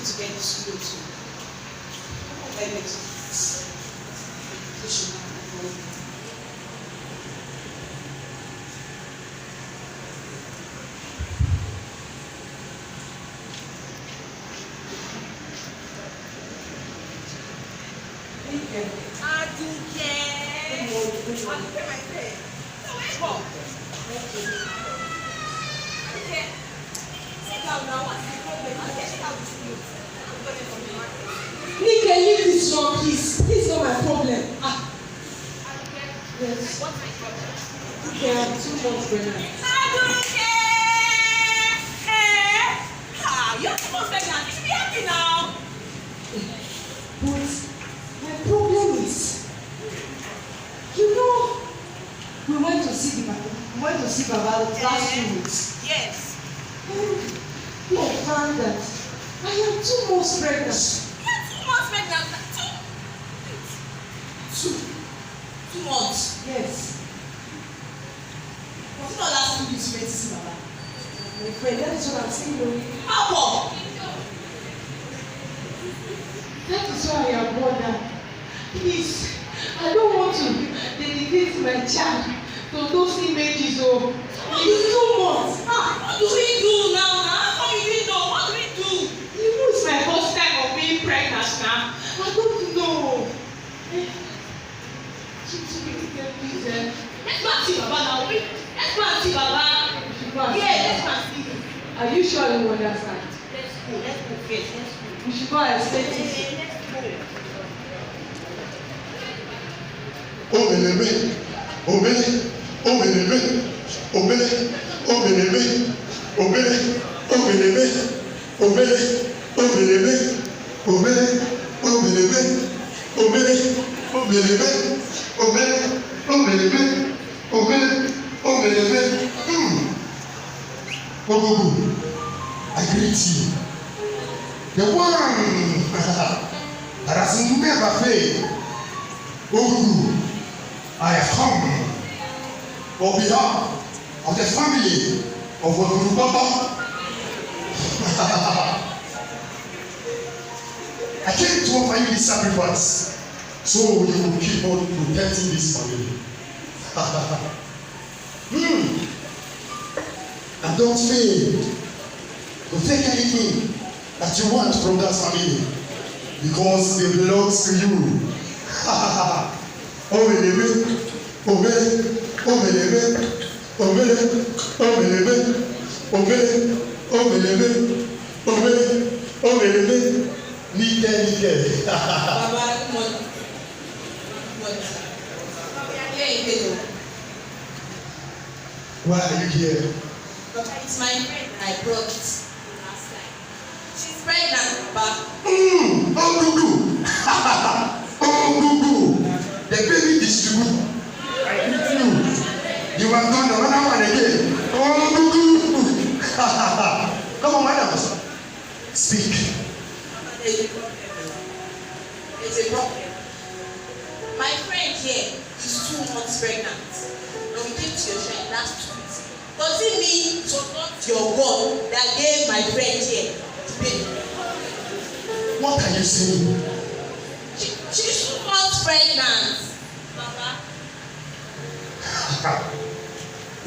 need to get to school too. Nika, leave this one, please. This is not my problem. Yes. What's my problem? Okay, I'm 2 months pregnant. You're 2 months pregnant. You should be happy now. But my problem is, you know, we went to see Baba last 2 weeks. Yes. And we found that I am 2 months pregnant. You're 2 months pregnant. 2 months. Yes. Was it not last 2 weeks you went to see Baba? My friend, that is what I'm saying. How come? That is why I am bothered. Please, I don't want to dedicate my child to those images of it's 2 months. What do we do now? How do we know? What do we do? You know it's my first time of being pregnant now. I don't know. Please, Let's go and see Baba now. Let's go and see Baba. Yeah, let's go and see him. are you sure you understand? Let's go first. Let's go. We should go and explain it. Obelebe, obele, obelebe, obele, obelebe, obele, obelebe, obele, obelebe, obele, obelebe, obele, obelebe, obele, obelebe, obele, obelebe. Ogugu, I greet you. The one that has never failed. Ogugu, I have come on behalf of the family of Ogugu Baba. I came to offer you this sacrifice so you will keep on protecting this family. And don't fail to take anything that you want from that family because it belongs to you. Obelebe, obele, obelebe, obele, obelebe, obele, obelebe, obele, obelebe, Nika. Baba, come on. Why are you here? Baba, it's my friend I brought last time. She's pregnant, Baba. Ogugu. Ogugu. The baby distributor. I greet you. You have done another one again. Ogugu. Come on, madam. Speak. There's a problem. My friend here is 2 months pregnant. Now we came to your shrine last 2 weeks. Does it mean it was not your God that gave my friend here the baby? What are you saying? She's 2 months pregnant, Baba.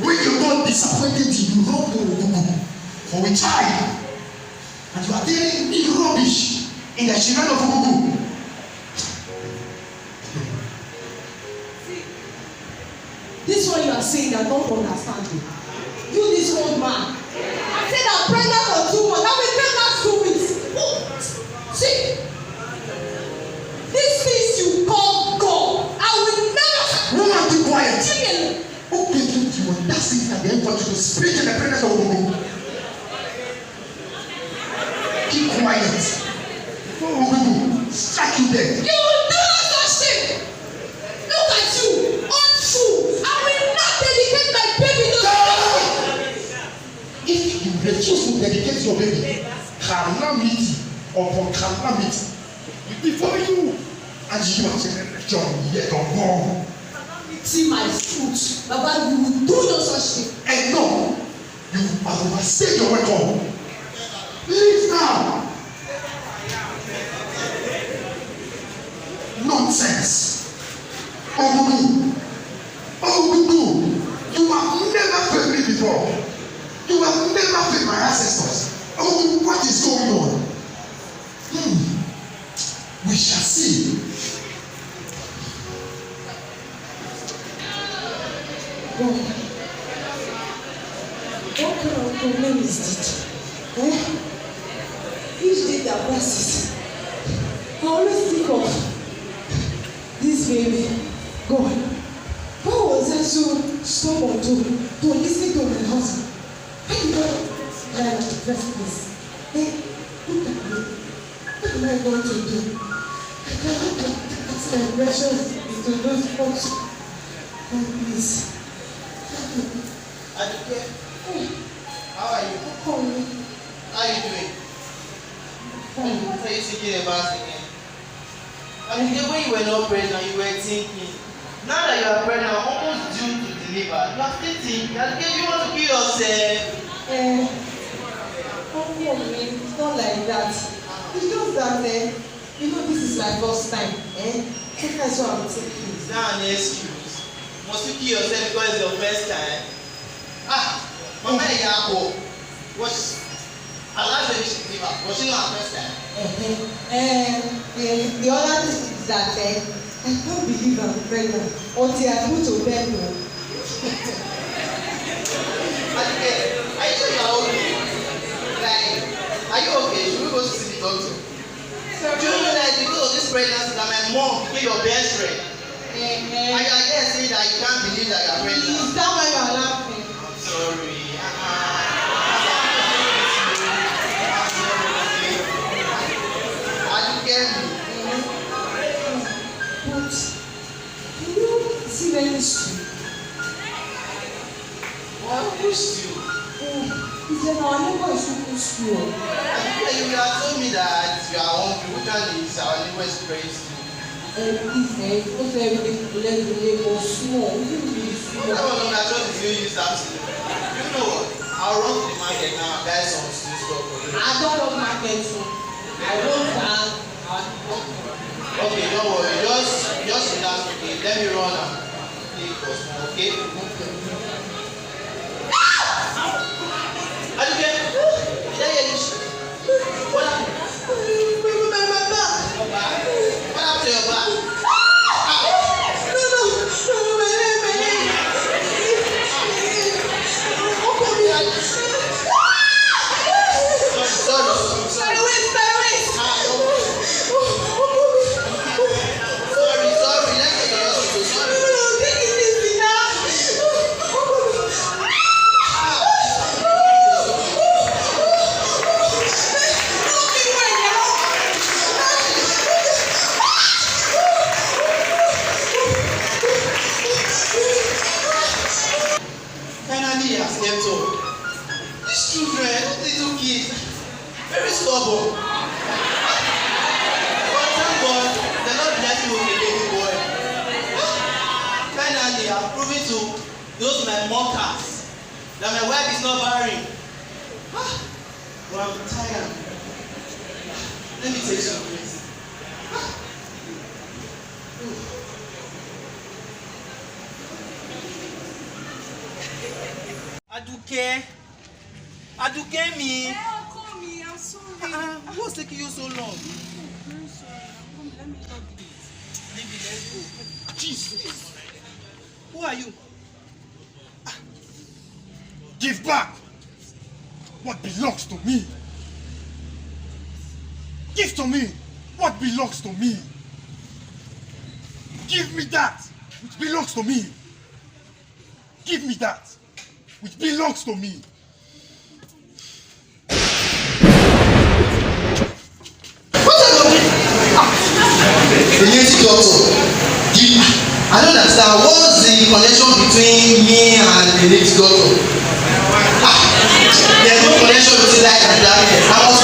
When your God disappointed you, you run to Ogugu for a child, and you are dealing big rubbish in the children of Ogugu. This one you are saying, I don't understand you. You, this old man. I said I'm pregnant for 2 months. I've been pregnant 2 weeks. Oh, see, these things you call God, I will never. Woman, be quiet. Chicken. Okay, you that's it at the end for you to speak in the presence of Ogugu. Keep quiet. Ogugu, strike you dead. You will do no such thing. Look at you, untrue. I will not dedicate my baby to God. If you refuse to dedicate your baby, calamity upon calamity will be for you. And you are saying, John, yet unborn. See my fruit, Baba, you will do no such thing. And no, you have overstayed your welcome. Leave now. misdeed. Each day that passes, I always think of this baby. God, why was I so stubborn to listen to my husband? Why did I lie at the first place? Look at me. What am I going to do? I cannot put my precious into those pots. God, please. Aduke, how are you? How are you doing? What are you thinking about again? Aduke, when you were not pregnant, you were thinking. Now that you are pregnant, almost due to deliver, you are still thinking. Aduke, you want to kill yourself? It's not like that. It's just that, this is my first time. So that's what I'm thinking. It's not an excuse. Must you kill yourself because it's your first time? Mama Yako was allowed to deliver. Was she not her first time? The other thing is that I can't believe I'm pregnant until I go to bed. Aduke, are you sure you are okay? Like, are you okay? Should we go to see the doctor? Do you know that because of this pregnancy that my mom became your best friend? And you are there saying that you can't believe that you are pregnant. Is that why you are laughing? I'm sorry. But can you see very soon? What pushed you? He said, our neighbor is super school. You have told me that you are hungry. Which one is our neighbor's praise to? Please, not everything to let the neighbor small. We didn't really small. I don't know that what is you use that to. You know what? I'll run to the market now and buy some stew stock for you. I don't want market food. I want that. Okay, don't worry. Just relax, okay? Let me run and play for small, okay? Aduke, did I hear you? What happened? My back. Your back? What happened to your back? No, my leg. Sorry. My waist. Sorry. Let's go to the hospital. Sorry. Take it easy now. Finally, he has kept up. These children, little kids, very stubborn. But thank God, they're not blessing with a baby boy. Finally, I've proven to those my mockers that my wife is not barren. But I'm tired. Let me take some rest. Aduke me. Call me. I'm sorry. What's taking you so long? I'm sorry. Let me talk to you. Maybe let's go. Jesus. Who are you? Give back what belongs to me. Give to me what belongs to me. Give me that which belongs to me. Give me that which belongs to me. The native doctor. I don't understand. What's the connection between me and the native doctor? There's no connection between light and darkness. I was